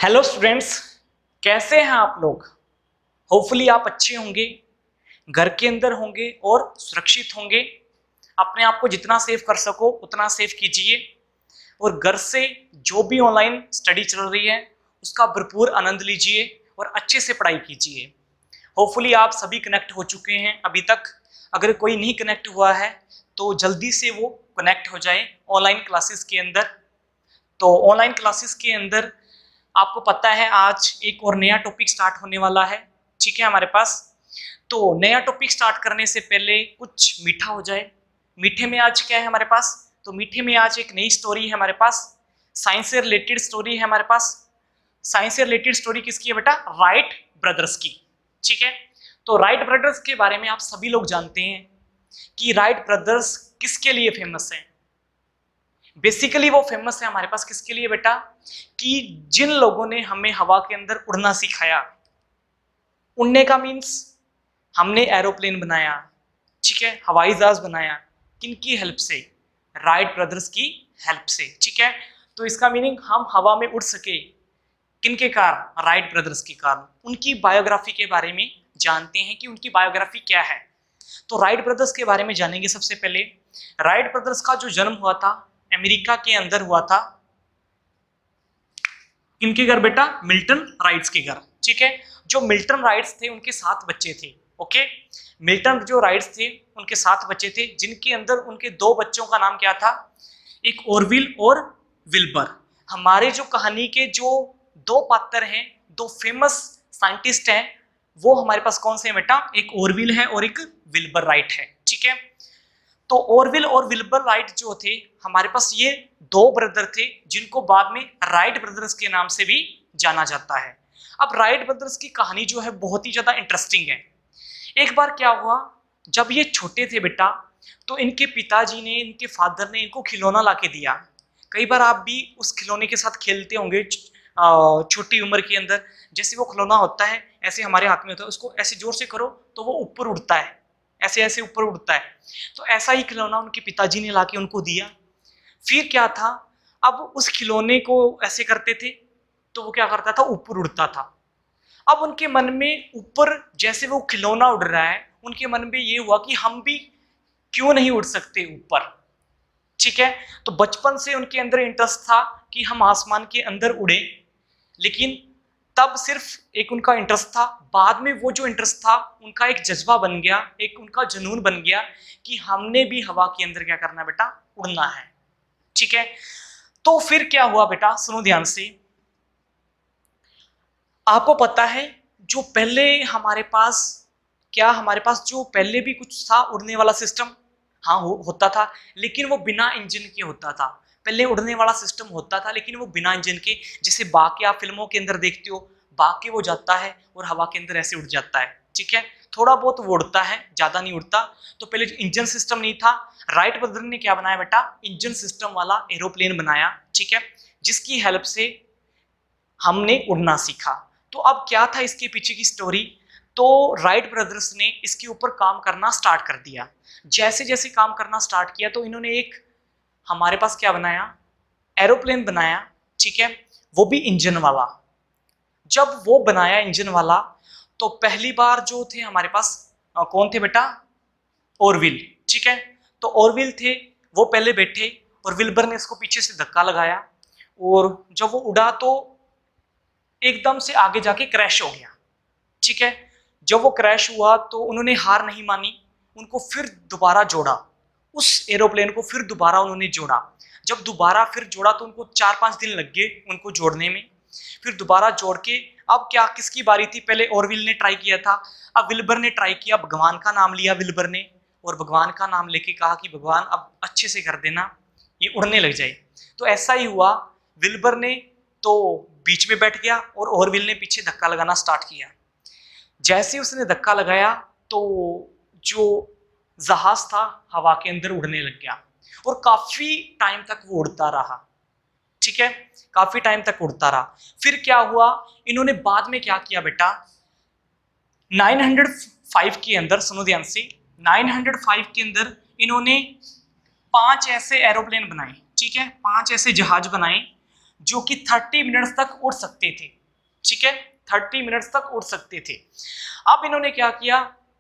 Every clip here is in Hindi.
हेलो स्टूडेंट्स, कैसे हैं आप लोग। होपफुली आप अच्छे होंगे, घर के अंदर होंगे और सुरक्षित होंगे। अपने आप को जितना सेफ कर सको उतना सेफ कीजिए और घर से जो भी ऑनलाइन स्टडी चल रही है उसका भरपूर आनंद लीजिए और अच्छे से पढ़ाई कीजिए। होपफुली आप सभी कनेक्ट हो चुके हैं अभी तक। अगर कोई नहीं कनेक्ट हुआ है तो जल्दी से वो कनेक्ट हो जाए ऑनलाइन क्लासेस के अंदर। तो ऑनलाइन क्लासेस के अंदर आपको पता है आज एक और नया टॉपिक स्टार्ट होने वाला है, ठीक है हमारे पास। तो नया टॉपिक स्टार्ट करने से पहले कुछ मीठा हो जाए। मीठे में आज क्या है हमारे पास, तो मीठे में आज एक नई स्टोरी है हमारे पास, साइंस से रिलेटेड स्टोरी है हमारे पास। साइंस से रिलेटेड स्टोरी किसकी है बेटा, राइट ब्रदर्स की, ठीक है। तो राइट ब्रदर्स के बारे में आप सभी लोग जानते हैं कि राइट ब्रदर्स किसके लिए फेमस है। बेसिकली वो फेमस है हमारे पास किसके लिए बेटा, कि जिन लोगों ने हमें हवा के अंदर उड़ना सिखाया। उड़ने का मीन्स हमने एरोप्लेन बनाया, ठीक है, हवाई जहाज बनाया, किनकी हेल्प से, राइट ब्रदर्स की हेल्प से, ठीक है। तो इसका मीनिंग हम हवा में उड़ सके किनके कारण, राइट ब्रदर्स के कारण। उनकी बायोग्राफी के बारे में जानते हैं कि उनकी बायोग्राफी क्या है। तो राइट ब्रदर्स के बारे में जानेंगे। सबसे पहले राइट ब्रदर्स का जो जन्म हुआ था अमेरिका के अंदर हुआ था। किनके घर बेटा, मिल्टन राइट्स के घर, ठीक है। जो मिल्टन राइट्स थे उनके 7 बच्चे थे, ओके। मिल्टन जो राइट्स थे उनके 7 बच्चे थे, जिनके अंदर उनके 2 बच्चों का नाम क्या था, एक ऑरविल और विल्बर। हमारे जो कहानी के जो 2 पात्र हैं, 2 फेमस साइंटिस्ट हैं, वो हमारे पास कौन से हैं बेटा, एक ऑरविल है और एक विल्बर राइट है, ठीक है। तो ऑरविल और विल्बर राइट जो थे हमारे पास, ये 2 ब्रदर थे जिनको बाद में राइट ब्रदर्स के नाम से भी जाना जाता है। अब राइट ब्रदर्स की कहानी जो है बहुत ही ज्यादा इंटरेस्टिंग है। एक बार क्या हुआ, जब ये छोटे थे बेटा, तो इनके पिताजी ने, इनके फादर ने इनको खिलौना लाके दिया। कई बार आप भी उस खिलौने के साथ खेलते होंगे छोटी उम्र के अंदर। जैसे वो खिलौना होता है ऐसे हमारे हाथ में होता है, उसको ऐसे जोर से करो तो वो ऊपर उड़ता है, ऐसे ऐसे ऊपर उड़ता है। तो ऐसा ही खिलौना उनके पिताजी ने लाके उनको दिया। फिर क्या था, अब उस खिलौने को ऐसे करते थे तो वो क्या करता था, ऊपर उड़ता था। अब उनके मन में ऊपर, जैसे वो खिलौना उड़ रहा है, उनके मन में ये हुआ कि हम भी क्यों नहीं उड़ सकते ऊपर, ठीक है। तो बचपन से उनके अंदर इंटरेस्ट था कि हम आसमान के अंदर उड़े। लेकिन तब सिर्फ एक उनका इंटरेस्ट था, बाद में वो जो इंटरेस्ट था उनका एक जज्बा बन गया, एक उनका जुनून बन गया कि हमने भी हवा के अंदर क्या करना है बेटा, उड़ना है, ठीक है। तो फिर क्या हुआ बेटा, सुनो ध्यान से। आपको पता है जो पहले हमारे पास, क्या हमारे पास जो पहले भी कुछ था उड़ने वाला सिस्टम, हाँ होता था, लेकिन वो बिना इंजन के होता था। पहले उड़ने वाला सिस्टम होता था लेकिन वो बिना इंजन के। जैसे बाघ के आप फिल्मों के अंदर देखते हो, बाघ के वो जाता है और हवा के अंदर ऐसे उड़ जाता है, ठीक है। थोड़ा बहुत वो उड़ता है, ज्यादा नहीं उड़ता। तो पहले इंजन सिस्टम नहीं था, राइट ब्रदर ने क्या बनाया बेटा, इंजन सिस्टम वाला एरोप्लेन बनाया, ठीक है, जिसकी हेल्प से हमने उड़ना सीखा। तो अब क्या था इसके पीछे की स्टोरी, तो राइट ब्रदर्स ने इसके ऊपर काम करना स्टार्ट कर दिया। जैसे जैसे काम करना स्टार्ट किया तो इन्होंने एक हमारे पास क्या बनाया, एरोप्लेन बनाया, ठीक है, वो भी इंजन वाला। जब वो बनाया इंजन वाला तो पहली बार जो थे हमारे पास कौन थे बेटा, ऑरविल, ठीक है। तो ऑरविल थे, वो पहले बैठे और विल्बर ने इसको पीछे से धक्का लगाया और जब वो उड़ा तो एकदम से आगे जाके क्रैश हो गया, ठीक है। जब वो क्रैश हुआ तो उन्होंने हार नहीं मानी, उनको फिर दोबारा जोड़ा, उस एरोप्लेन को फिर दोबारा उन्होंने जोड़ा। जब दोबारा फिर जोड़ा तो उनको 4-5 दिन लग गए उनको जोड़ने में। फिर दोबारा जोड़ के अब क्या, किसकी बारी थी, पहले ऑरविल ने ट्राई किया था, अब विल्बर ने ट्राई किया, भगवान का नाम लिया विल्बर ने और भगवान का नाम लेके कहा कि भगवान अब अच्छे से कर देना, ये उड़ने लग जाए। तो ऐसा ही हुआ, विल्बर ने तो बीच में बैठ गया और ऑरविल ने पीछे धक्का लगाना स्टार्ट किया। जैसे उसने धक्का लगाया तो जो जहाज था हवा के अंदर उड़ने लग गया और काफी टाइम तक वो उड़ता रहा, ठीक है, काफी टाइम तक उड़ता रहा। फिर क्या हुआ, इन्होंने बाद में क्या किया बेटा, 905 के अंदर, सुनो ध्यान से, 905 के अंदर इन्होंने 5 ऐसे एरोप्लेन बनाए, ठीक है, 5 ऐसे जहाज बनाए जो कि 30 मिनट्स तक उड़ सकते थे, ठीक है, 30 मिनट्स तक उड़ सकते थे। अब इन्होंने क्या किया,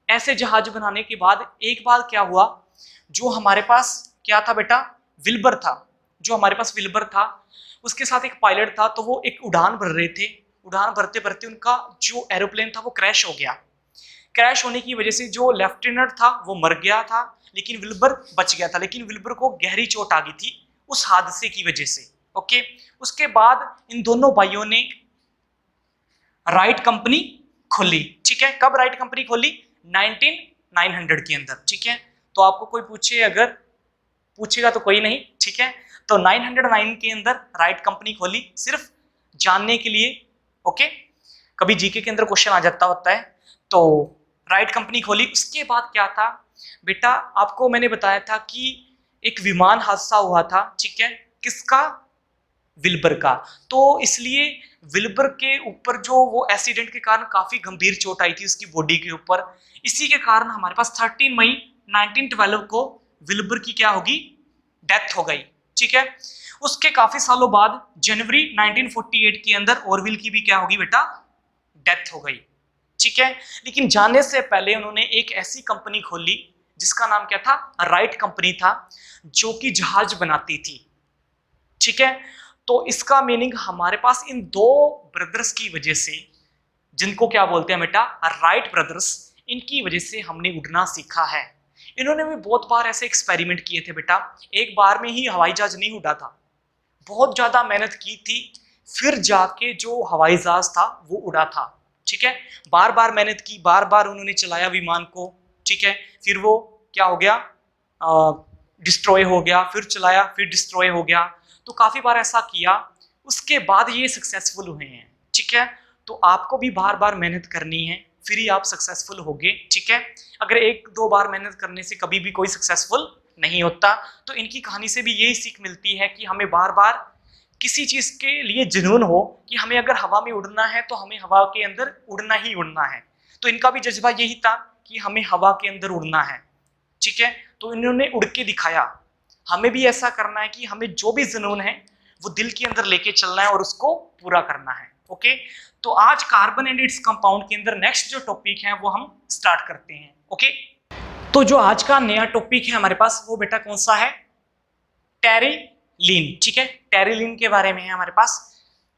ऐसे जहाज बनाने के बाद एक बार क्या हुआ, जो हमारे पास क्या था बेटा, विल्बर था, जो हमारे पास विल्बर था उसके साथ एक पायलट था, तो वो एक उड़ान भर रहे थे, उड़ान भरते भरते उनका जो एरोप्लेन था वो क्रैश हो गया। क्रैश होने की वजह से जो लेफ्टिनेंट था वो मर गया था, लेकिन विल्बर बच गया था, लेकिन विल्बर को गहरी चोट आ गई थी उस हादसे की वजह से। ओके, उसके बाद इन दोनों भाइयों ने राइट कंपनी खोली, ठीक है। कब राइट कंपनी खोली, 1900 के अंदर, ठीक है। तो आपको कोई पूछे, अगर पूछेगा तो कोई नहीं, ठीक है। तो 909 के अंदर राइट कंपनी खोली, सिर्फ जानने के लिए, ओके। कभी जीके के अंदर क्वेश्चन आ जाता होता है, तो राइट कंपनी खोली। उसके बाद क्या था बेटा, आपको मैंने बताया था कि एक विमान हादसा हुआ था, ठीक है, किसका, विल्बर का। तो इसलिए विल्बर के ऊपर जो वो एक्सीडेंट के कारण काफी गंभीर चोट आई थी उसकी बॉडी के ऊपर, इसी के कारण हमारे पास 13 मई 1912 को विल्बर की क्या होगी, डेथ हो गई, ठीक है। उसके काफी सालों बाद जनवरी 1948 के अंदर ऑरविल की भी क्या होगी बेटा, डेथ हो गई, ठीक है। लेकिन जाने से पहले उन्होंने एक ऐसी कंपनी खोली जिसका नाम क्या था, राइट कंपनी था, जो कि जहाज बनाती थी, ठीक है। तो इसका मीनिंग हमारे पास इन दो ब्रदर्स की वजह से, जिनको क्या बोलते हैं बेटा, राइट ब्रदर्स, इनकी वजह से हमने उड़ना सीखा है। इन्होंने भी बहुत बार ऐसे एक्सपेरिमेंट किए थे बेटा, एक बार में ही हवाई जहाज नहीं उड़ा था, बहुत ज्यादा मेहनत की थी, फिर जाके जो हवाई जहाज था वो उड़ा था, ठीक है। बार बार मेहनत की, बार बार उन्होंने चलाया विमान को, ठीक है। फिर वो क्या हो गया, डिस्ट्रॉय हो गया, फिर चलाया, फिर डिस्ट्रॉय हो गया, तो काफी बार ऐसा किया, उसके बाद ये सक्सेसफुल हुए हैं, ठीक है। तो आपको भी बार बार मेहनत करनी है, फिर ही आप सक्सेसफुल होगे, ठीक है। अगर एक दो बार मेहनत करने से कभी भी कोई सक्सेसफुल नहीं होता। तो इनकी कहानी से भी यही सीख मिलती है कि हमें बार बार किसी चीज के लिए जुनून हो कि हमें अगर हवा में उड़ना है तो हमें हवा के अंदर उड़ना ही उड़ना है। तो इनका भी जज्बा यही था कि हमें हवा के अंदर उड़ना है, ठीक है। तो इन्होंने उड़ के दिखाया, हमें भी ऐसा करना है कि हमें जो भी जुनून है वो दिल के अंदर लेके चलना है और उसको पूरा करना है, ओके। तो आज कार्बन एंड इट्स कंपाउंड के अंदर नेक्स्ट जो टॉपिक है वो हम स्टार्ट करते हैं, ओके। तो जो आज का नया टॉपिक है हमारे पास वो बेटा कौन सा है, टेरिलीन, ठीक है। टेरिलीन के बारे में है हमारे पास।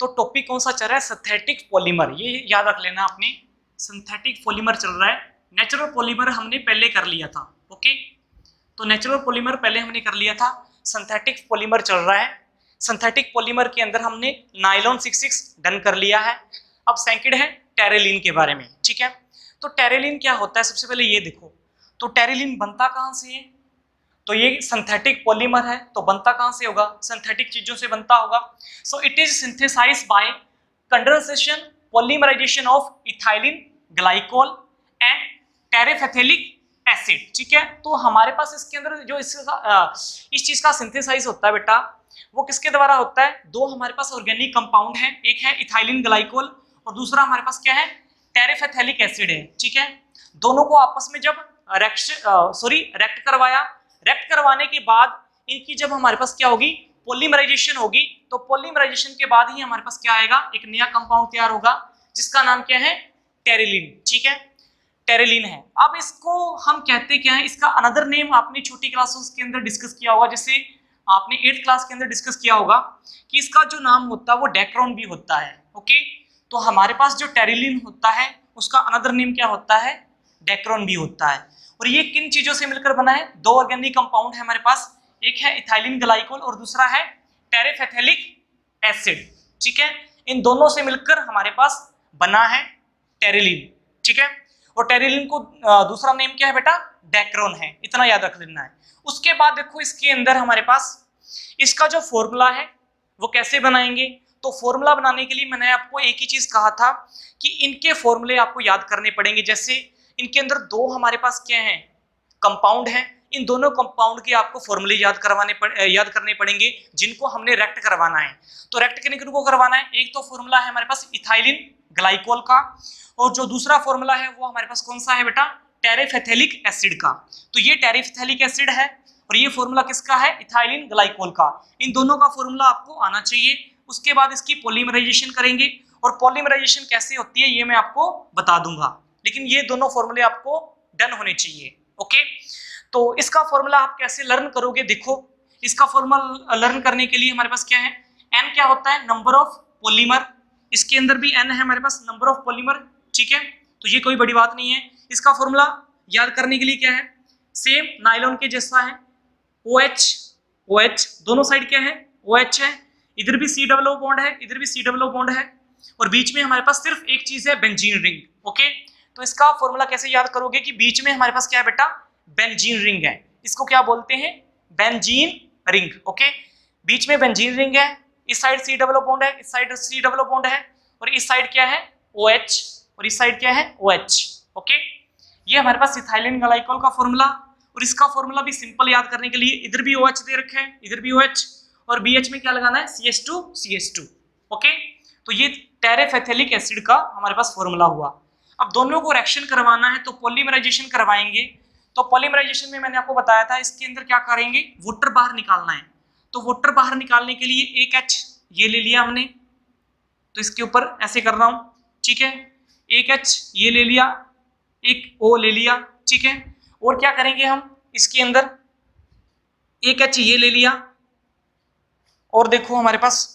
तो टॉपिक कौन सा चल रहा है, सिंथेटिक पॉलीमर, ये याद रख लेना आपने, सिंथेटिक पॉलीमर चल रहा है। नेचुरल पॉलीमर हमने पहले कर लिया था, ओके। तो नेचुरल पॉलीमर पहले हमने कर लिया था, सिंथेटिक पॉलीमर चल रहा है। सिंथेटिक पॉलीमर के अंदर हमने नायलॉन 66 डन कर लिया है। अब सेकंड है टेरिलीन के बारे में, ठीक है। तो टेरिलीन क्या होता है, सबसे पहले ये देखो, तो टेरिलीन बनता कहां से है, तो ये सिंथेटिक पॉलीमर है, तो बनता कहां से होगा, सिंथेटिक चीजों से बनता होगा। So it is synthesised by condensation polymerisation of ethylene glycol and terephthalic acid, ठीक है। तो हमारे पास इसके अंदर जो इस चीज का सिंथेसाइज होता है बेटा, वो किसके द्वारा होता है, दो हमारे पास ऑर्गेनिक कंपाउंड है, एक है इथाइलिन ग्लाइकोल और दूसरा हमारे पास क्या है, टेरेफेथेलिक एसिड है, ठीक है। दोनों को आपस में जब रेक्ट करवाया, रेक्ट करवाने के बाद इनकी जब हमारे पास क्या होगी, पॉलीमराइजेशन होगी, तो पॉलीमराइजेशन के बाद ही हमारे पास क्या आएगा, एक नया कंपाउंड तैयार होगा जिसका नाम क्या है, टेरिलीन, ठीक है, टेरिलीन है। अब इसको हम कहते क्या है, इसका अनदर नेम आपने छोटी क्लासेस के अंदर डिस्कस किया होगा, जैसे आपने 8th क्लास के अंदर डिस्कस किया होगा कि इसका जो नाम होता है वो डेक्रोन भी होता है, ओके। तो हमारे पास जो टेरिलीन होता है उसका अनदर नेम क्या होता है, डेक्रोन भी होता है। और ये किन चीजों से मिलकर बना है, दो ऑर्गेनिक कंपाउंड है हमारे पास, एक है इथाइलिन ग्लाइकोल और दूसरा है टेरेफेथेलिक एसिड, ठीक है। इन दोनों से मिलकर हमारे पास बना है टेरिलीन, ठीक है। और टेरिलीन को दूसरा नेम क्या है बेटा, डेक्रोन है, इतना याद रख लेना है। उसके बाद देखो इसके अंदर हमारे पास इसका जो फॉर्मूला है वो कैसे बनाएंगे, तो फॉर्मूला बनाने के लिए मैंने आपको एक ही चीज कहा था कि इनके फॉर्मूले आपको याद करने पड़ेंगे। जैसे इनके अंदर दो हमारे पास क्या है, कंपाउंड है, इन दोनों कंपाउंड के आपको फॉर्मूले याद करने पड़ेंगे जिनको हमने रेक्ट करवाना है। तो रेक्ट किनको करवाना है, एक तो फॉर्मूला है हमारे पास इथाइलिन ग्लाइकोल का, और जो दूसरा फॉर्मूला है वो हमारे पास कौन सा है बेटा, टेरेफेथेलिक एसिड का। तो ये टेरेफेथेलिक एसिड है और ये फॉर्मूला किसका है, इथाइलिन ग्लाइकोल का। इन दोनों का फॉर्मूला आपको आना चाहिए, उसके बाद इसकी पॉलीमराइजेशन करेंगे, और पॉलीमराइजेशन कैसे होती है ये मैं आपको बता दूंगा, लेकिन ये दोनों फॉर्मूले आपको डन होने चाहिए। ओके, तो इसका फॉर्मूला आप कैसे लर्न करोगे, देखो इसका फॉर्मूला लर्न करने के लिए हमारे पास क्या है, एन क्या होता है, नंबर ऑफ पॉलीमर, इसके अंदर भी एन है हमारे पास, नंबर ऑफ पॉलीमर, ठीक है, तो ये कोई बड़ी बात नहीं है। इसका फॉर्मूला याद करने के लिए क्या है, सेम नायलॉन के जैसा है, OH OH दोनों साइड क्या है, OH है, इधर भी C डबल O बॉन्ड है, इधर भी C डबल O बॉन्ड है, और बीच में हमारे पास सिर्फ एक चीज है, बेंजीन रिंग। ओके, तो इसका फॉर्मूला कैसे याद करोगे कि बीच में हमारे पास क्या है बेटा, बेंजीन रिंग है, इसको क्या बोलते हैं, बेंजीन रिंग। ओके, बीच में बेंजीन रिंग है, इस side C double O bond है, इस side C double O bond है, और इस साइड क्या है OH, और इस साइड क्या है OH। ओके, ये हमारे पास इथाइलिन ग्लाइकोल का फॉर्मूला, और इसका फॉर्मूला भी सिंपल याद करने के लिए इधर भी OH दे रखे हैं, इधर भी OH, और BH में क्या लगाना है, CH2। ओके, तो ये टेरेफेथेलिक एसिड का हमारे पास फॉर्मूला हुआ। अब दोनों को रिएक्शन करवाना है तो पॉलीमराइजेशन करवाएंगे, तो पॉलीमराइजेशन में मैंने आपको बताया था इसके अंदर क्या करेंगे, वाटर बाहर निकालना है, तो वाटर बाहर निकालने के लिए एक H ये ले लिया हमने, तो इसके ऊपर ऐसे कर रहा हूं, ठीक है, एक H ये ले लिया, एक O ले लिया, ठीक है, और क्या करेंगे हम इसके अंदर, एक H ये ले लिया, और देखो हमारे पास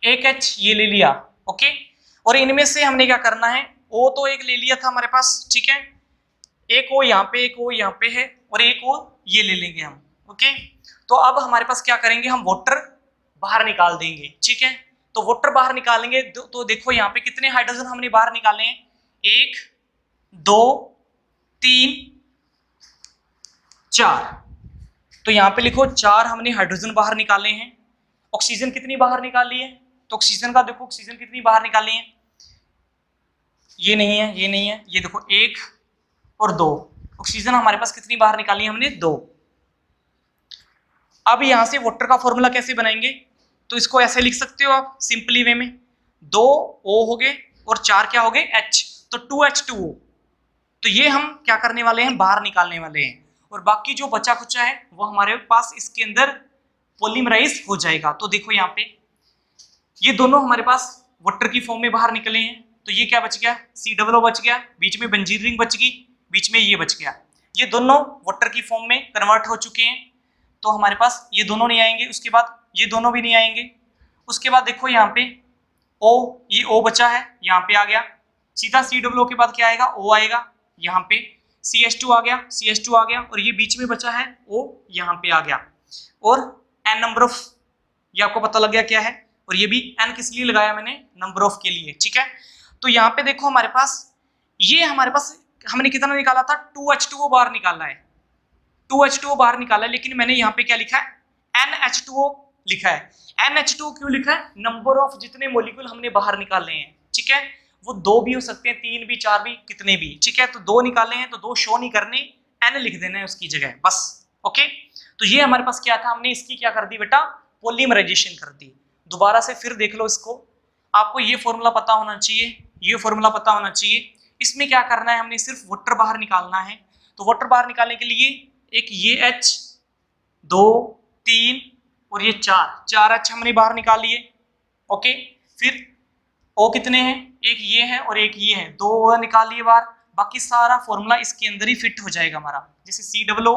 एक H ये ले लिया। ओके, और इनमें से हमने क्या करना है, O तो एक ले लिया था हमारे पास, ठीक है, एक O यहाँ पे, एक O यहाँ पे है, और एक O ये ले लेंगे हम। ओके, तो अब हमारे पास क्या करेंगे, हम वाटर बाहर निकाल देंगे, ठीक है, तो वाटर बाहर निकालेंगे तो देखो यहाँ पे कितने हाइड्रोजन हमने बाहर निकाले हैं, 1 2 3 4, तो यहाँ पे लिखो 4 हमने हाइड्रोजन बाहर निकाले हैं। ऑक्सीजन कितनी बाहर निकाली है, तो ऑक्सीजन का देखो, ऑक्सीजन कितनी बाहर निकाली है, ये नहीं है, ये नहीं है, ये देखो 1 और 2, ऑक्सीजन हमारे पास कितनी बाहर निकाली है हमने, 2। अब यहां से वाटर का फॉर्मूला कैसे बनाएंगे, तो इसको ऐसे लिख सकते हो आप सिंपली वे में, 2 O हो गए और 4 क्या हो गए H, तो 2H2O, तो ये हम क्या करने वाले हैं, बाहर निकालने वाले हैं, और बाकी जो बचा खुचा है वो हमारे पास इसके अंदर पॉलीमराइज हो जाएगा। तो देखो यहाँ पे ये दोनों हमारे पास वाटर की फॉर्म में बाहर निकले हैं, तो ये क्या बच गया, C डबल O बच गया, बीच में बेंजीन रिंग बच गई, बीच में ये बच गया, ये दोनों वाटर की फॉर्म में कन्वर्ट हो चुके हैं, तो हमारे पास ये दोनों नहीं आएंगे, उसके बाद ये दोनों भी नहीं आएंगे, उसके बाद देखो यहाँ पे O, ये O बचा है, यहाँ पे आ गया, सीधा C डबल O के बाद क्या आएगा, O आएगा, यहाँ पे CH2 आ गया, CH2 आ गया, और ये बीच में बचा है O, यहाँ पे आ गया, और N नंबर ऑफ, ये आपको पता लग गया क्या है, और ये भी N किस लिए लगाया मैंने, नंबर ऑफ के लिए, ठीक है। तो यहाँ पे देखो हमारे पास ये हमारे पास हमने कितना निकाला था, 2H2O बाहर निकाला है, 2H2O बाहर निकाला है, लेकिन मैंने यहाँ पे क्या लिखा है, NH2O लिखा है। NH2O क्यों लिखा है, नंबर ऑफ जितने मॉलिक्यूल हमने बाहर निकाले हैं, ठीक है, वो 2 भी हो सकते हैं, 3 भी, 4 भी, कितने भी, ठीक है, तो 2 निकाले हैं तो 2 शो नहीं करने, N लिख देना है उसकी जगह बस। ओके, तो ये हमारे पास क्या था, हमने इसकी क्या कर दी बेटा, पॉलीमराइजेशन कर दी। दोबारा से फिर देख लो इसको, आपको ये फॉर्मूला पता होना चाहिए, ये फॉर्मूला पता होना चाहिए, इसमें क्या करना है, हमने सिर्फ वाटर बाहर निकालना है, तो वाटर बाहर निकालने के लिए एक ये H, 2 3 और ये 4 H हमने बाहर निकाल लिए। ओके, फिर O कितने हैं, एक ये है और एक ये है, 2 निकाल लिए बाहर, बाकी सारा फॉर्मूला इसके अंदर ही फिट हो जाएगा हमारा, जैसे C double O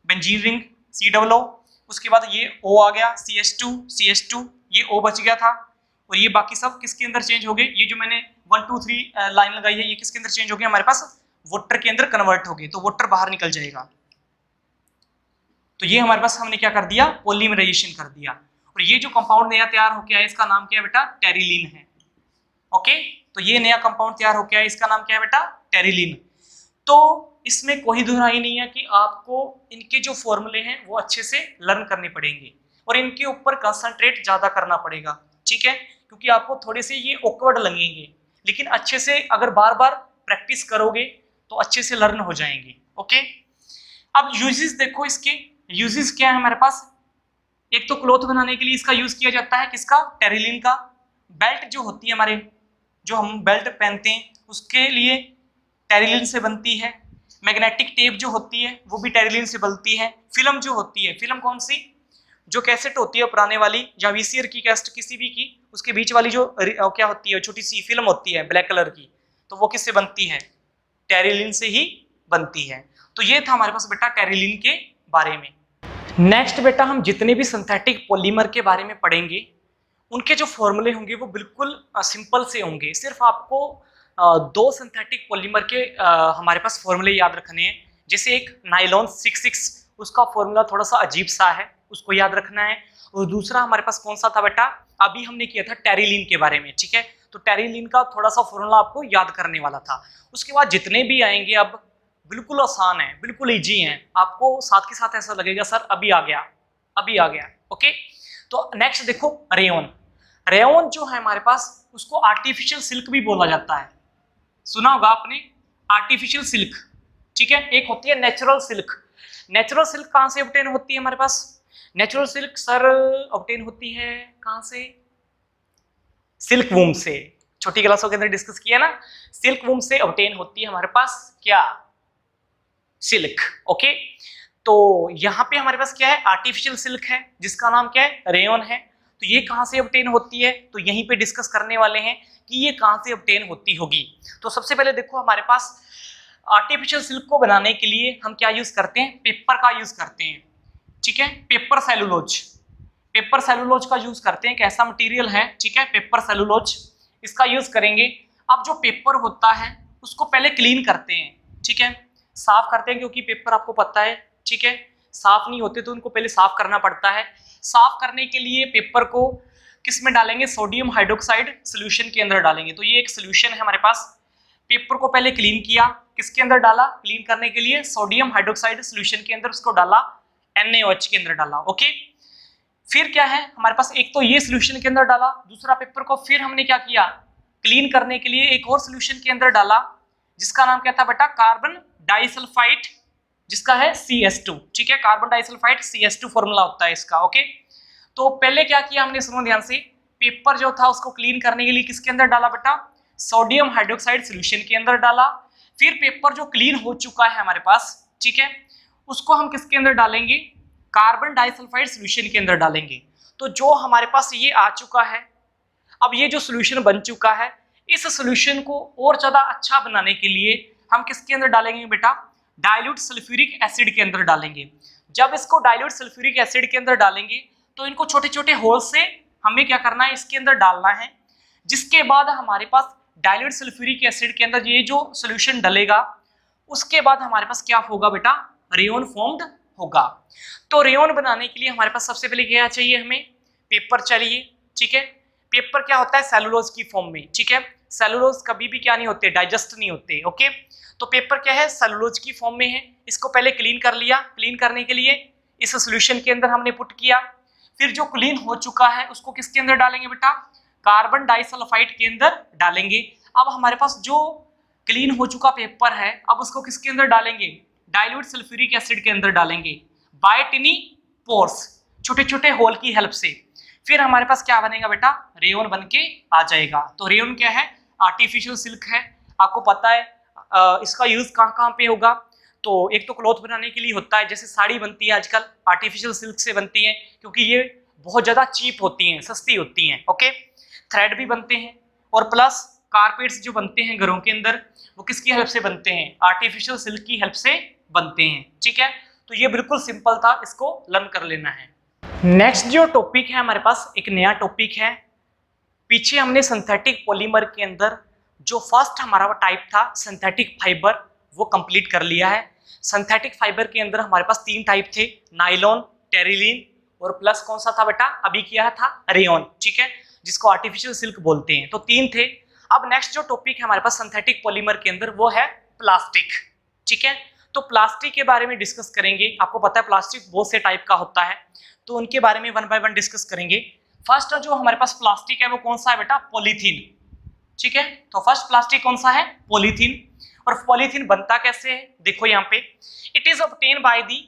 benzene ring, C double O, उसके बाद ये O आ गया, CH2, ये O बच गया था, और ये बाकी सब किसके अंदर चेंज हो गए, ये जो मैंने 1 2 3 लाइन लगाई है, ये किसके अंदर चेंज हो गया, हमारे पास वाटर के अंदर कन्वर्ट हो गए, तो वाटर बाहर निकल जाएगा। तो ये हमारे पास हमने क्या कर दिया, पॉलीमराइजेशन कर दिया, और ये जो कंपाउंड नया तैयार होके आया इसका नाम क्या है बेटा, टेरिलीन है। ओके, तो ये नया कंपाउंड तैयार होके आया, इसका नाम क्या है बेटा, टेरिलीन। तो इसमें कोई दुराई नहीं है कि आपको इनके जो फॉर्मूले हैं वो अच्छे से लर्न करने पड़ेंगे, और इनके ऊपर कंसंट्रेट ज्यादा करना पड़ेगा, ठीक है, क्योंकि आपको थोड़े से ये ऑकवर्ड लगेंगे, लेकिन अच्छे से अगर बार बार प्रैक्टिस करोगे तो अच्छे से लर्न हो जाएंगे। ओके, अब यूजेस देखो, इसके यूजेस क्या है हमारे पास, एक तो क्लॉथ बनाने के लिए इसका यूज किया जाता है, किसका, टेरिलीन का। बेल्ट जो होती है हमारे, जो हम बेल्ट पहनते हैं उसके लिए टेरिलीन से बनती है। मैग्नेटिक टेप जो होती है वो भी टेरिलीन से बनती है। फिल्म जो होती है, फिल्म कौन सी, जो कैसेट होती है पुराने वाली या वीसीआर की कैसेट किसी भी की, उसके बीच वाली जो क्या होती है छोटी सी फिल्म होती है ब्लैक कलर की, तो वो किससे बनती है? टेरिलिन से ही बनती है। तो ये था हमारे पास बेटा टेरिलिन के बारे में। नेक्स्ट बेटा हम जितने भी सिंथेटिक पॉलीमर के बारे में पढ़ेंगे उनके जो फॉर्मूले होंगे वो बिल्कुल सिंपल से होंगे। सिर्फ आपको दो सिंथेटिक पॉलीमर के हमारे पास फॉर्मूले याद रखने हैं। जैसे एक नाइलॉन 66, उसका फॉर्मूला थोड़ा सा अजीब सा है, उसको याद रखना है। और दूसरा हमारे पास कौन सा था बेटा? अभी हमने किया था टेरिलिन के बारे में, ठीक है। तो टेरिलिन का थोड़ा सा फॉर्मूला आपको याद करने वाला था। उसके बाद जितने भी आएंगे अब बिल्कुल आसान है, बिल्कुल इजी है, आपको साथ के साथ ऐसा लगेगा सर अभी आ गया, अभी आ गया। ओके, तो नेक्स्ट देखो रेयन। रेयन जो है हमारे पास उसको आर्टिफिशियल सिल्क भी बोला जाता है, सुना होगा आपने आर्टिफिशियल सिल्क, ठीक है। एक होती है नेचुरल सिल्क। नेचुरल सिल्क कहां से ऑब्टेन होती है हमारे पास? नेचुरल सिल्क सर ऑब्टेन होती है कहां से? सिल्क वूम से। छोटी क्लासों के अंदर डिस्कस किया ना, सिल्क वूम से ऑब्टेन होती है हमारे पास क्या? सिल्क। ओके, तो यहाँ पे हमारे पास क्या है? आर्टिफिशियल सिल्क है जिसका नाम क्या है? रेयन है। तो ये कहाँ से ऑब्टेन होती है? तो यहीं पे डिस्कस करने वाले हैं कि ये कहाँ से ऑब्टेन होती होगी। तो सबसे पहले देखो हमारे पास आर्टिफिशियल सिल्क को बनाने के लिए हम क्या यूज करते हैं? पेपर का यूज करते हैं, ठीक है। पेपर सेलुलोज, पेपर सेलुलोज का यूज करते हैं। कैसा मटेरियल है? ठीक है, पेपर सेलुलोज, इसका यूज करेंगे। अब जो पेपर होता है उसको पहले क्लीन करते हैं, ठीक है, साफ करते हैं, क्योंकि पेपर आपको पता है, ठीक है, साफ नहीं होते तो उनको पहले साफ करना पड़ता है। साफ करने के लिए पेपर को किस में डालेंगे? सोडियम हाइड्रोक्साइड सोल्यूशन के अंदर डालेंगे। तो ये एक सोल्यूशन है हमारे पास। पेपर को पहले क्लीन किया, किसके अंदर डाला? क्लीन करने के लिए सोडियम हाइड्रोक्साइड सोल्यूशन के अंदर उसको डाला, NaOH के अंदर डाला। ओके, फिर क्या है हमारे पास? एक तो ये सोल्यूशन के अंदर डाला, दूसरा पेपर को फिर हमने क्या किया? क्लीन करने के लिए एक और सोल्यूशन के अंदर डाला, जिसका नाम क्या था बेटा? कार्बन डाइसल्फाइड, जिसका है CS2, ठीक है। कार्बन डाइसल्फाइड CS2 फॉर्मूला होता है इसका। ओके, तो पहले क्या किया हमने? सुनो ध्यान से। पेपर जो था उसको क्लीन करने के लिए किसके अंदर डाला बेटा? सोडियम हाइड्रोक्साइड सोल्यूशन के अंदर डाला। फिर पेपर जो क्लीन हो चुका है हमारे पास, ठीक है, उसको हम किसके अंदर डालेंगे? कार्बन डाइसल्फाइड सोल्यूशन के अंदर डालेंगे। तो जो हमारे पास ये आ चुका है, अब ये जो सोल्यूशन बन चुका है, इस सोल्यूशन को और ज्यादा अच्छा बनाने के लिए हम किसके अंदर डालेंगे बेटा? डाइल्यूट सल्फ्यूरिक एसिड के अंदर डालेंगे। जब इसको डाइल्यूट सल्फ्यूरिक एसिड के अंदर डालेंगे तो इनको छोटे छोटे होल से हमें क्या करना है? इसके अंदर डालना है। जिसके बाद हमारे पास डाइल्यूट सल्फ्यूरिक एसिड के अंदर ये जो सोल्यूशन डलेगा, उसके बाद हमारे पास क्या होगा बेटा? रेयन फॉर्म्ड होगा। तो रेयन बनाने के लिए हमारे पास सबसे पहले क्या चाहिए? हमें पेपर चाहिए, ठीक है। पेपर क्या होता है? सेलुलोज की फॉर्म में, ठीक है। सेलुलोज कभी भी क्या नहीं होते? डाइजेस्ट नहीं होते। ओके, तो पेपर क्या है? सेलुलोज की फॉर्म में है। इसको पहले क्लीन कर लिया, क्लीन करने के लिए इस सोल्यूशन के अंदर हमने पुट किया। फिर जो क्लीन हो चुका है उसको किसके अंदर डालेंगे बेटा? कार्बन डाइसल्फाइड के अंदर डालेंगे। अब हमारे पास जो क्लीन हो चुका पेपर है, अब उसको किसके अंदर डालेंगे? डाइल्यूट सल्फ्यूरिक एसिड के अंदर डालेंगे बाय टिनी पोर्स, छोटे छोटे होल की हेल्प से। फिर हमारे पास क्या बनेगा बेटा? रेयन बन के आ जाएगा। तो रेयन क्या है? आर्टिफिशियल सिल्क है। आपको पता है इसका यूज कहाँ कहाँ पे होगा? तो एक तो क्लॉथ बनाने के लिए होता है, जैसे साड़ी बनती है आजकल आर्टिफिशियल सिल्क से बनती है, क्योंकि ये बहुत ज्यादा चीप होती हैं, सस्ती होती हैं। ओके, थ्रेड भी बनते हैं, और प्लस कारपेट्स जो बनते हैं घरों के अंदर, वो किसकी हेल्प से बनते हैं? आर्टिफिशियल सिल्क की हेल्प से बनते हैं, ठीक है। तो ये बिल्कुल सिंपल था, इसको लर्न कर लेना है। नेक्स्ट जो टॉपिक है हमारे पास, एक नया टॉपिक है। पीछे हमने सिंथेटिक पॉलीमर के अंदर जो फर्स्ट हमारा टाइप था सिंथेटिक फाइबर, वो कंप्लीट कर लिया है। सिंथेटिक फाइबर के अंदर हमारे पास 3 टाइप थे, नाइलॉन, टेरिलीन और प्लस कौन सा था बेटा? अभी किया था रेयन, ठीक है, जिसको आर्टिफिशियल सिल्क बोलते हैं। तो 3 थे। अब नेक्स्ट जो टॉपिक है हमारे पास सिंथेटिक पॉलीमर के अंदर, वो है प्लास्टिक, ठीक है। तो प्लास्टिक के बारे में डिस्कस करेंगे। आपको पता है प्लास्टिक बहुत से टाइप का होता है, तो उनके बारे में 1 बाय 1 डिस्कस करेंगे। फर्स्ट जो हमारे पास प्लास्टिक है वो कौन सा है बेटा? पॉलीथीन, ठीक है। तो फर्स्ट प्लास्टिक कौन सा है? पॉलीथीन। और पॉलीथीन बनता कैसे है? देखो यहाँ पे, it is obtain by the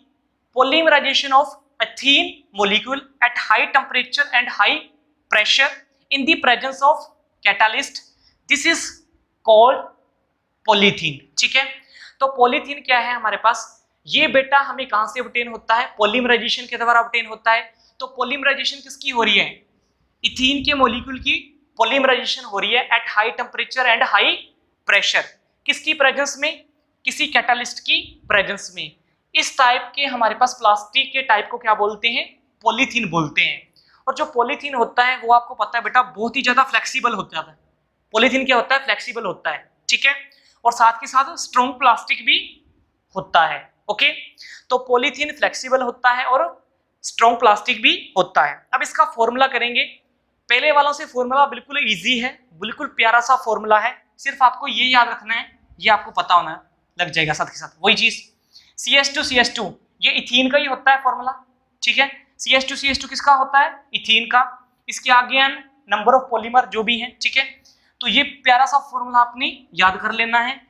polymerisation of ethene molecule at high temperature and high pressure in the presence of catalyst, this is called polythene, ठीक है। तो पॉलीथीन क्या है हमारे पास? ये बेटा हमें कहां से ऑब्टेन होता है? पॉलीमराइजेशन के द्वारा ऑब्टेन होता है। तो पॉलीमराइजेशन किसकी हो रही है? इथीन के मॉलिक्यूल की पॉलीमराइजेशन हो रही है eight high temperature and high pressure. किसकी प्रेजेंस में? किसी कैटालिस्ट की प्रेजेंस में। इस टाइप के हमारे पास प्लास्टिक के टाइप को क्या बोलते हैं? पॉलीथीन बोलते हैं। और जो पॉलीथीन होता है वो आपको पता है बेटा बहुत ही ज्यादा फ्लेक्सिबल होता है। पॉलीथीन क्या होता है? फ्लेक्सिबल होता है, ठीक है, और साथ के साथ स्ट्रॉन्ग प्लास्टिक भी होता है। ओके, तो पॉलीथीन फ्लेक्सिबल होता है और स्ट्रॉन्ग प्लास्टिक भी होता है। अब इसका फॉर्मूला करेंगे। पहले वालों से फॉर्मूला बिल्कुल इजी है, बिल्कुल प्यारा सा फॉर्मूला है, सिर्फ आपको ये याद रखना है, ये आपको पता होना लग जाएगा साथ के साथ। वही चीज CH2 ये इथीन का ही होता है फॉर्मूला, ठीक है। CH2 किसका होता है? इथीन का। इसके आगे n नंबर ऑफ पॉलीमर जो भी हैं, ठीक है। तो ये प्यारा सा फॉर्मूला आपने याद कर लेना है,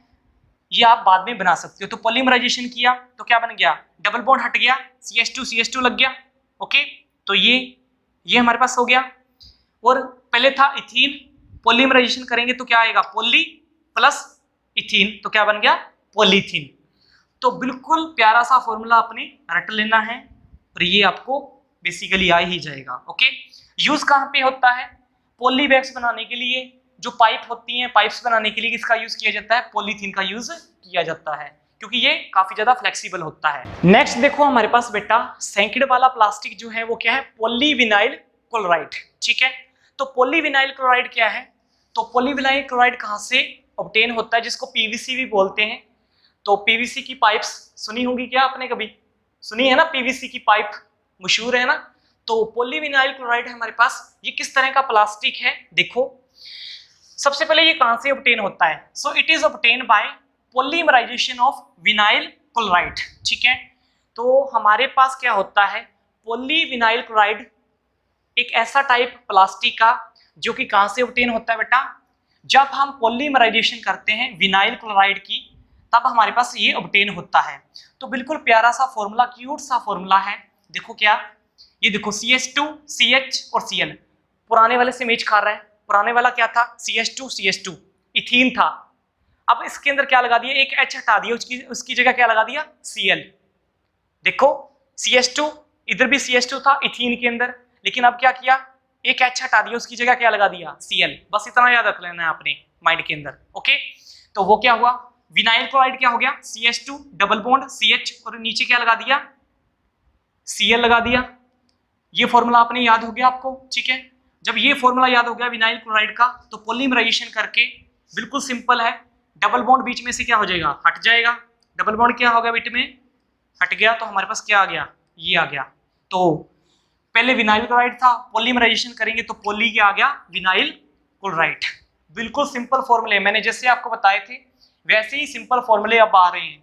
ये आप बाद में बना सकते हो। तो पॉलीमराइजेशन किया तो क्या बन गया? डबल बॉन्ड हट गया, CH2 लग गया। ओके, तो ये हमारे पास हो गया। और पहले था इथीन, पॉलीमराइजेशन करेंगे तो क्या आएगा? पॉली प्लस इथीन, तो क्या बन गया? पॉलीथीन। तो बिल्कुल प्यारा सा फॉर्मूला आपने रट लेना है और ये आपको बेसिकली आ ही जाएगा। ओके, यूज कहाँ पे होता है? पॉली बैग्स बनाने के लिए, जो पाइप होती हैं, पाइप्स बनाने के लिए किसका यूज किया जाता है? पॉलीथीन का यूज किया जाता है, क्योंकि ये काफी ज्यादा फ्लेक्सिबल होता है। नेक्स्ट देखो हमारे पास बेटा सेकंड वाला प्लास्टिक जो है वो क्या है? पॉलीविनाइल क्लोराइड, ठीक है। तो पॉलीविनाइल क्लोराइड क्या है? तो पॉलीविनाइल क्लोराइड कहाँ से ऑब्टेन होता है? जिसको PVC भी बोलते हैं। तो PVC की पाइप्स सुनी होंगी क्या आपने? कभी सुनी है ना? PVC की पाइप मशहूर है ना। तो पॉलीविनाइल क्लोराइड है हमारे पास। ये किस तरह का प्लास्टिक है? देखो सबसे पहले ये कहां से ऑब्टेन होता है? So it is obtain by polymerisation of vinyl chloride, ठीक है। तो हमारे पास क्या होता है? पॉलीविनाइल क्लोराइड एक ऐसा टाइप प्लास्टिक का जो कि कहां से ऑब्टेन होता है बेटा? जब हम पॉलीमराइजेशन करते हैं विनाइल क्लोराइड की, तब हमारे पास ये ऑब्टेन होता है। तो बिल्कुल प्यारा सा फॉर्मूला, क्यूट सा फॉर्मूला है। देखो क्या, ये देखो CH2 CH और Cl पुराने वाले से मैच खा रहा है। पुराने वाला क्या था? CH2 इथीन था। अब इसके अंदर क्या लगा दिया? एक H हटा दिया, उसकी जगह क्या लगा दिया? Cl। देखो CH2, इधर भी CH2 था इथीन के अंदर, लेकिन अब क्या किया? एक H हटा दिया, उसकी जगह क्या लगा दिया? Cl। बस इतना याद रख लेना है अपने माइंड के अंदर। ओके, तो वो क्या हुआ? विनाइल क्लोराइड क्या हो गया? CH2 डबल बॉन्ड CH और नीचे क्या लगा दिया? Cl लगा दिया। ये फॉर्मूला आपने याद हो गया आपको, ठीक है। जब ये फॉर्मूला याद हो गया विनाइल क्लोराइड का, तो पॉलीमराइजेशन करके बिल्कुल सिंपल है, डबल बॉन्ड बीच में से क्या हो जाएगा? हट जाएगा। डबल बॉन्ड क्या हो गया? बीच में हट गया, तो हमारे पास क्या आ गया? ये आ गया। तो पहले विनाइल क्लोराइड था, पॉलीमराइजेशन करेंगे तो पॉली क्या आ गया? Vinyl chloride. बिल्कुल सिंपल फॉर्मूले, मैंने जैसे आपको बताए थे वैसे ही सिंपल फॉर्मूले अब आ रहे हैं,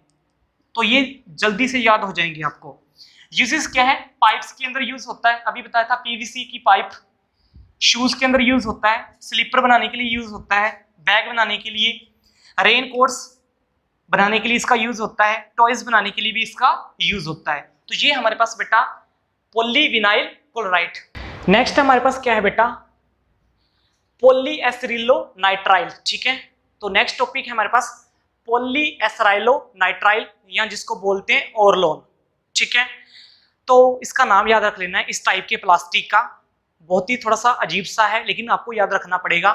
तो ये जल्दी से याद हो जाएंगे आपको। यूजेस क्या है? पाइप्स के अंदर यूज होता है, अभी बताया था PVC की पाइप। शूज के अंदर यूज होता है, स्लीपर बनाने के लिए यूज होता है, बैग बनाने के लिए, रेन कोट्स बनाने के लिए इसका यूज होता है, टॉयज बनाने के लिए भी इसका यूज होता है। तो ये हमारे पास बेटा पॉलीविनाइल क्लोराइड। नेक्स्ट हमारे पास क्या है बेटा? पॉलीएस्ट्रिलोनाइट्राइल, ठीक है। तो नेक्स्ट टॉपिक है हमारे पास पॉलीएस्ट्राइलोनाइट्राइल, या जिसको बोलते हैं ओरलोन, ठीक है। तो इसका नाम याद रख लेना है इस टाइप के प्लास्टिक का, बहुत ही थोड़ा सा अजीब सा है लेकिन आपको याद रखना पड़ेगा।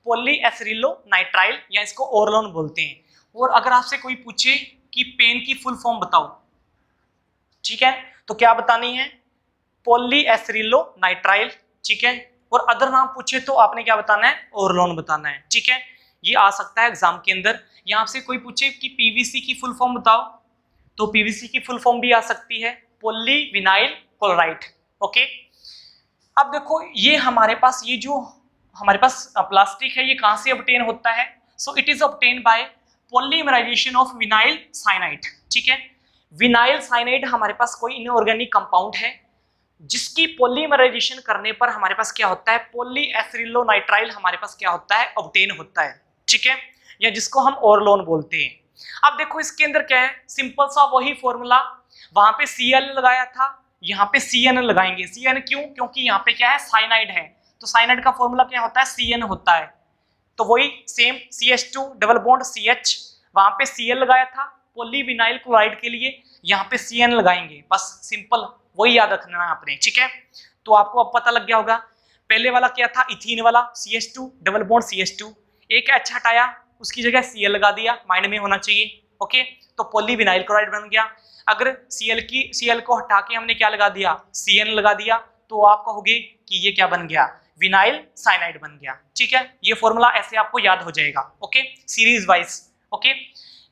पॉलीएस्ट्रिलोनाइट्राइल या इसको ओरलोन बोलते हैं। और अगर आपसे कोई पूछे कि पेन की फुल फॉर्म बताओ, ठीक है, तो क्या बतानी है? पॉलीएस्ट्रिलोनाइट्राइल, ठीक है। और अदर नाम पूछे तो आपने क्या बताना है? ओरलोन बताना है, ठीक है। ये आ सकता है एग्जाम के अंदर, या आपसे कोई पूछे कि PVC की फुल फॉर्म बताओ, तो PVC की फुल फॉर्म भी आ सकती है पॉलीविनाइल क्लोराइड। ओके, अब देखो ये हमारे पास ये जो हमारे पास प्लास्टिक है ये कहां से ऑब्टेन होता है? So it is obtain by polymerisation of vinyl cyanide, ठीक है। विनाइल साइनाइड हमारे पास कोई इनऑर्गेनिक कंपाउंड है जिसकी पॉलीमराइजेशन करने पर हमारे पास क्या होता है? पॉलीएस्ट्रिलोनाइट्राइल हमारे पास क्या होता है? ऑब्टेन होता है, ठीक है, या जिसको हम ओरलोन बोलते हैं। अब देखो इसके अंदर क्या है? सिंपल सा वही फॉर्मूला, वहां पे Cl लगाया था, यहाँ पे CN लगाएंगे। CN क्यों? क्योंकि यहाँ पे क्या है? साइनाइड है, तो साइनाइड का फॉर्मूला क्या होता है? CN होता है। तो वही same CH2 double bond CH, वहां पे Cl लगाया था पॉलीविनाइल क्लोराइड के लिए, यहाँ पे CN लगाएंगे। बस सिंपल वही याद रखना है आपने, ठीक है। तो आपको अब पता लग गया होगा। पहले वाला क्या था, इथीन वाला, CH2 डबल बॉन्ड CH2, एक H हटाया, उसकी जगह Cl लगा दिया, माइंड में होना चाहिए। ओके, तो पॉलीविनाइल क्लोराइड बन गया। अगर Cl को हटा के हमने क्या लगा दिया, CN लगा दिया, तो आप कहोगे कि ये क्या बन गया, विनाइल साइनाइड बन गया। ठीक है, ये फॉर्मूला ऐसे आपको याद हो जाएगा। Okay, series wise. Okay,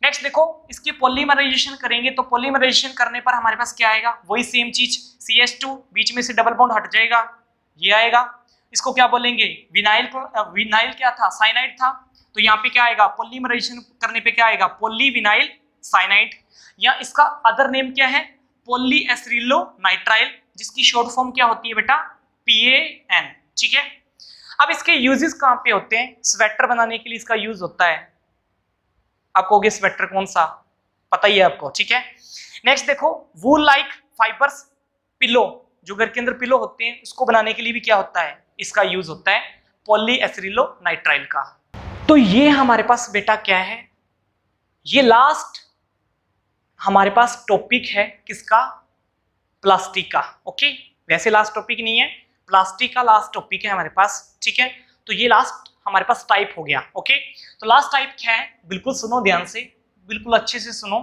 next देखो, इसकी पॉलीमराइजेशन करेंगे तो पॉलीमराइजेशन करने पर हमारे पास क्या आएगा, वही सेम चीज, CH2 बीच में से डबल बॉन्ड हट जाएगा, ये आएगा। इसको क्या बोलेंगे, विनाइल क्या था, साइनाइड था, तो यहाँ पे क्या आएगा, पॉलीमराइजेशन करने पे क्या आएगा, पॉलीविनाइल साइनाइड, या इसका अदर नेम क्या है, पॉलीएस्ट्रिलोनाइट्राइल, जिसकी शॉर्ट फॉर्म क्या होती है बेटा, PAN। ठीक है, अब इसके यूजेस कहाँ पे होते हैं, स्वेटर बनाने के लिए इसका यूज होता है। आप कहोगे स्वेटर कौन सा, पता ही है आपको। ठीक है, नेक्स्ट देखो, वूल लाइक फाइबर्स, पिलो, जो घर के अंदर पिलो होते हैं उसको बनाने के लिए भी क्या होता है, इसका यूज होता है पॉलीएस्ट्रिलोनाइट्राइल का। तो ये हमारे पास बेटा क्या है, ये लास्ट हमारे पास टॉपिक है किसका, प्लास्टिक का। ओके, वैसे लास्ट टॉपिक नहीं है, प्लास्टिक का लास्ट टॉपिक है हमारे पास। ठीक है, तो ये लास्ट हमारे पास टाइप हो गया। ओके, तो लास्ट टाइप क्या है, बिल्कुल सुनो ध्यान से, बिल्कुल अच्छे से सुनो,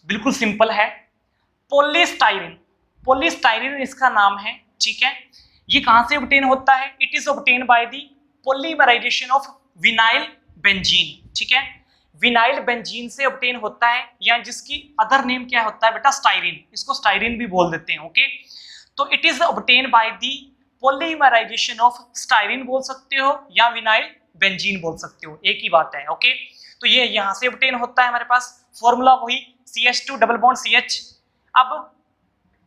बिल्कुल सिंपल है, पॉलीस्टाइरीन। पॉलीस्टाइरीन इसका नाम है। ठीक है, ये कहां से ऑब्टेन होता है, it is obtain by the polymerisation of vinyl benzene. ठीक है, विनाइल बेंजीन से ऑब्टेन होता है, या जिसकी अदर नेम क्या होता है बेटा, स्टाइरीन, इसको स्टाइरीन भी बोल देते हैं। ओके, तो it is obtain by the polymerisation of styrene बोल सकते हो, या विनाइल बेंजीन बोल सकते हो, एक ही बात है। ओके, तो ये यहां से ऑब्टेन होता है हमारे पास, फॉर्मूला वही CH2 डबल बॉन्ड CH, अब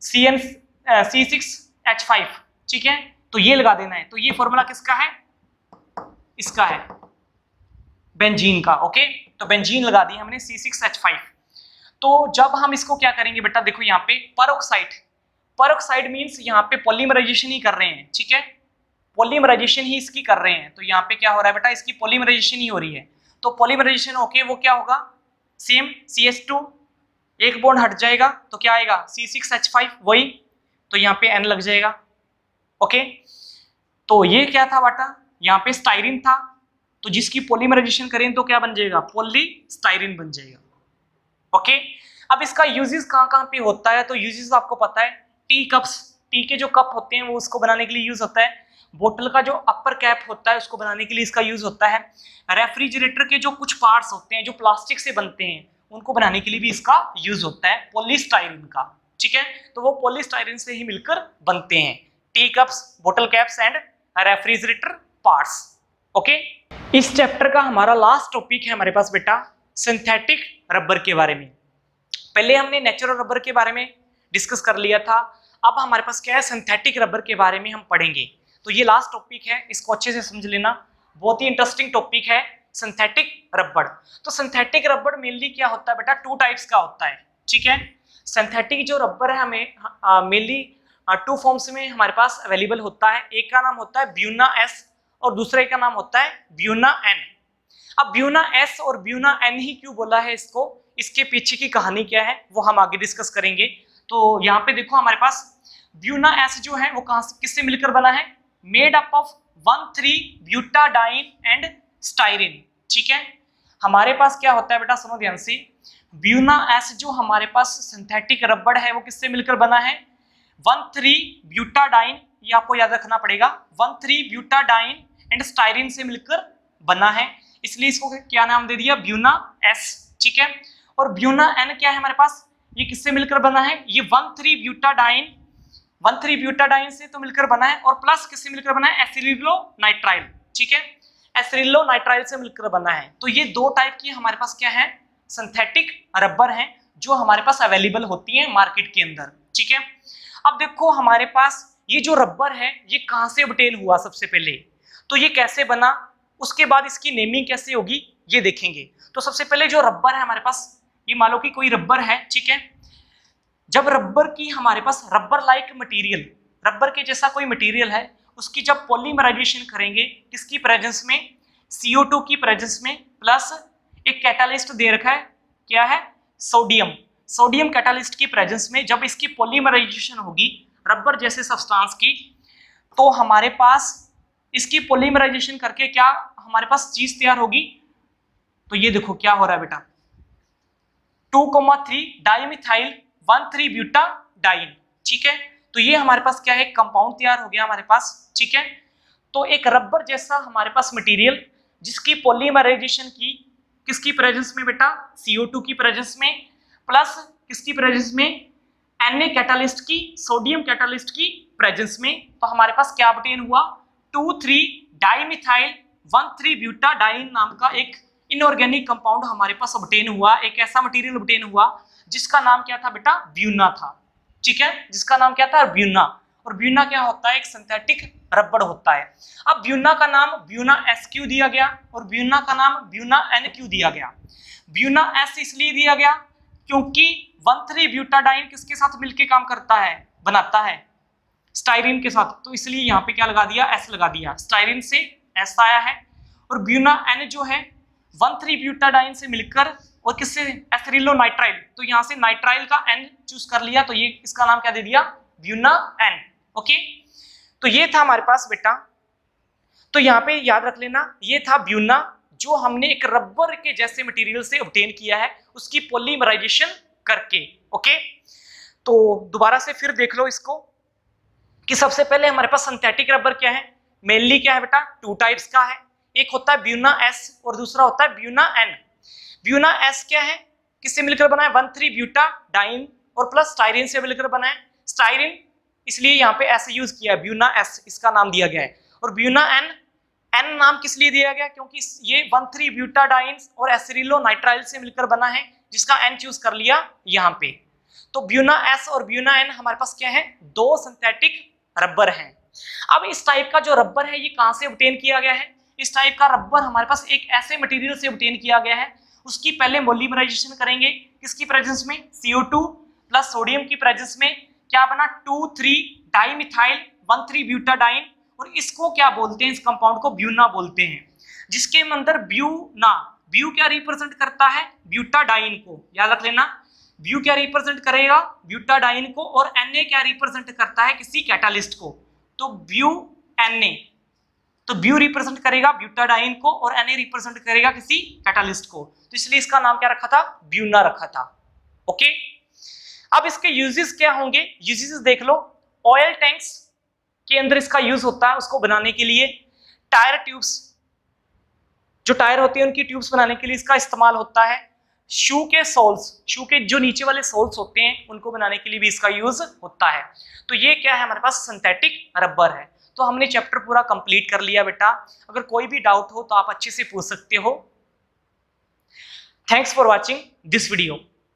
C6H5। ठीक है, तो ये लगा देना है, तो ये फॉर्मूला किसका है, इसका है, बेंजीन का। ओके, तो बेंजीन लगा दिया हमने C6H5। तो जब हम इसको क्या करेंगे बेटा, देखो यहाँ पे परऑक्साइड, परऑक्साइड मींस यहाँ पे पॉलीमराइजेशन ही कर रहे हैं। ठीक है, पॉलीमराइजेशन ही इसकी कर रहे हैं, तो यहाँ पे क्या हो रहा है बेटा, इसकी पॉलीमराइजेशन ही हो रही है। तो पॉलीमराइजेशन ओके, वो क्या होगा, सेम CH2 एक बॉन्ड हट जाएगा, तो क्या आएगा, C6H5 वही, तो यहाँ पे N लग जाएगा। ओके, तो ये क्या था बेटा, यहाँ पे स्टाइरिन था, तो जिसकी पॉलीमराइजेशन करें तो क्या बन जाएगा, पॉलीस्टाइरिन बन जाएगा। ओके, अब इसका यूजेस कहाँ पे होता है, तो यूजेस आपको पता है, टी कप्स, टी के जो कप होते हैं वो उसको बनाने के लिए यूज होता है, बोतल का जो अपर कैप होता है उसको बनाने के लिए इसका यूज होता है, रेफ्रिजरेटर के जो कुछ पार्ट्स होते हैं जो प्लास्टिक से बनते हैं उनको बनाने के लिए भी इसका यूज होता है, पॉलीस्टाइरिन का। ठीक है, तो वो पॉलीस्टाइरिन से ही मिलकर बनते हैं, टी कप्स, बोतल caps and refrigerator parts. Okay, इस चैप्टर का हमारा लास्ट टॉपिक है हमारे पास बेटा, सिंथेटिक रबर के बारे में। पहले हमने नेचुरल रबर के बारे में डिस्कस कर लिया था, अब हमारे पास क्या है, सिंथेटिक रबर के बारे में हम पढ़ेंगे। तो ये लास्ट टॉपिक है, इसको अच्छे से समझ लेना, बहुत ही इंटरेस्टिंग टॉपिक है सिंथेटिक रबर। तो सिंथेटिक रबर मेनली क्या होता है बेटा, टू टाइप्स का होता है। ठीक है, सिंथेटिक जो रबर है हमें मेनली टू फॉर्म्स में हमारे पास अवेलेबल होता है, एक का नाम होता है ब्यूना S और दूसरे का नाम होता है ब्यूना N। अब ब्यूना S और ब्यूना N ही क्यों बोला है इसको, इसके पीछे की कहानी क्या है वो हम आगे डिस्कस करेंगे। तो यहाँ पे देखो हमारे पास ब्यूना S जो है वो कहां से किससे मिलकर बना है, made up of one three butadiene and styrene. ठीक है, हमारे पास क्या होता है बेटा, सुनो ध्यान से, ब्यूना S जो हमारे पास सिंथेटिक रबड़ है वो किससे मिलकर बना है, 1,3-ब्यूटाडाइन, ये आपको याद रखना पड़ेगा, 1,3-ब्यूटाडाइन एंड स्टाइरिन से मिलकर बना है, इसलिए इसको क्या नाम दे दिया, ब्यूना S। ठीक है, और ब्यूना N क्या है हमारे पास, ये किससे मिलकर बना है, ये 1,3-ब्यूटाडाइन से तो मिलकर बना है, और प्लस किससे मिलकर बना है, एसिटिलोनाइट्राइल। ठीक है, एसिटिलोनाइट्राइल से मिलकर बना है। तो ये दो टाइप की हमारे पास क्या है, सिंथेटिक रबर है जो हमारे पास अवेलेबल होती है मार्केट के अंदर। ठीक है, अब देखो हमारे पास ये जो रबर है ये कहां से ऑब्टेन हुआ, सबसे पहले तो ये कैसे बना, उसके बाद इसकी नेमिंग कैसे होगी ये देखेंगे। तो सबसे पहले जो रबर है हमारे पास, ये मान लो कि कोई रबर है। ठीक है, जब रबर की हमारे पास रबर लाइक मटेरियल, रबर के जैसा कोई मटेरियल है, उसकी जब पॉलीमराइजेशन करेंगे किसकी प्रेजेंस में, CO2 की प्रेजेंस में, प्लस एक कैटालिस्ट दे रखा है, क्या है, सोडियम, सोडियम कैटालिस्ट की प्रेजेंस में जब इसकी पॉलीमराइजेशन होगी रबर जैसे सब्सटेंस की, तो हमारे पास इसकी पॉलीमराइजेशन करके क्या हमारे पास चीज तैयार होगी। तो ये देखो क्या हो रहा है बेटा, 2,3 डाइमिथाइल 1,3 ब्यूटाडाइन, ठीक है। तो ये हमारे पास क्या है, कंपाउंड तैयार हो गया हमारे पास, ठीक है। तो एक रबर जैसा हमारे पास मटेरियल जिसकी पॉलीमराइजेशन की किसकी प्रेजेंस में बेटा, CO2 की प्रेजेंस में, प्लस किसकी प्रेजेंस में, Na कैटालिस्ट की, सोडियम कैटालिस्ट की प्रेजेंस में, तो हमारे पास क्या ऑब्टेन हुआ, 2,3 डाइमिथाइल 1,3 ब्यूटाडाइन नाम का एक इनऑर्गेनिक कंपाउंड हमारे पास ऑब्टेन हुआ। एक ऐसा मटेरियल ऑब्टेन हुआ जिसका नाम क्या था बेटा, ब्यूना था, ठीक है, जिसका नाम क्या था, ब्यूना। और ब्यूना क्या होता है, एक सिंथेटिक रबर होता है। अब ब्यूना का नाम ब्यूना SQ दिया गया और ब्यूना का नाम ब्यूना NQ दिया गया। ब्यूना S इसलिए दिया गया क्योंकि 1,3 ब्यूटाडाइन किसके साथ मिलके काम करता है, बनाता है, स्टाइरिन के साथ, तो इसलिए यहाँ पे क्या लगा दिया, S लगा दिया, स्टाइरिन से S आया है। और ब्यूना N जो है 1,3 ब्यूटाडाइन से मिलकर और किससे, एथरिलोनाइट्राइल, तो यहाँ से नाइट्राइल का N चूज कर लिया, तो ये इसका नाम क्या दे दिया, ब्यूना N, ओके। तो ये था हमारे पास बेटा, तो यहाँ पे याद रख लेना, ये था ब्यूना जो हमने एक रबर के जैसे मटेरियल से ऑब्टेन किया है उसकी पॉलीमराइजेशन करके, ओके। तो दोबारा से फिर देख लो इसको कि सबसे पहले हमारे पास सिंथेटिक रबर क्या है, मेनली क्या है बेटा, 2 टाइप्स का है, एक होता है ब्यूना S और दूसरा होता है ब्यूना N। ब्यूना S क्या है, किससे मिलकर बना है, 1,3 ब्यूटाडाइन और प्लस स्टाइरिन से मिलकर बना है, स्टाइरिन इसलिए यहाँ पे S यूज किया है, ब्यूना S इसका नाम दिया गया है। और ब्यूना N, N नाम किस लिए दिया गया, क्योंकि ये 1,3 ब्यूटाडाइन और एसिरिलोनाइट्राइल से मिलकर बना है, जिसका N चूज कर लिया यहाँ पे। तो ब्यूना S और ब्यूना N हमारे पास क्या है, 2 सिंथेटिक रबर हैं। अब इस टाइप का जो रबर है ये कहां से ऑब्टेन किया गया है, इस टाइप का रबर हमारे पास एक ऐसे मटेरियल से ऑब्टेन किया गया है, उसकी पहले पॉलीमराइजेशन करेंगे किसकी प्रेजेंस में, CO2 प्लस सोडियम की प्रेजेंस में, क्या बना, 2,3 डाइमिथाइल 1,3 ब्यूटाडाइन, और इसको क्या बोलते हैं, इस कंपाउंड को ब्यूना बोलते हैं, जिसके अंदर ब्यूना, ब्यू क्या रिप्रेजेंट करता है, ब्यूटाडाइन को, याद रख लेना, ब्यू क्या रिप्रेजेंट करेगा, ब्यूटाडाइन को, और Na क्या रिप्रेजेंट करता है, किसी कैटालिस्ट को, तो ब्यू Na, तो ब्यू रिप्रेजेंट करेगा ब्यूटाडाइन को और Na रिप्रेजेंट करेगा किसी कैटालिस्ट को, तो इसलिए इसका नाम क्या रखा था, ब्यूना रखा था, ओके। अब इसके यूजेस क्या होंगे, यूजेस देख लो, ऑयल टैंक्स के अंदर इसका यूज होता है उसको बनाने के लिए, टायर ट्यूब्स, जो टायर होती है उनकी ट्यूब्स बनाने के लिए इसका इस्तेमाल होता है, शू के सोल्स, शू के जो नीचे वाले सोल्स होते हैं उनको बनाने के लिए भी इसका यूज होता है। तो ये क्या है, हमारे पास सिंथेटिक रबर है। तो हमने चैप्टर पूरा कंप्लीट कर लिया बेटा, अगर कोई भी डाउट हो तो आप अच्छे से पूछ सकते हो। Thanks for watching this video.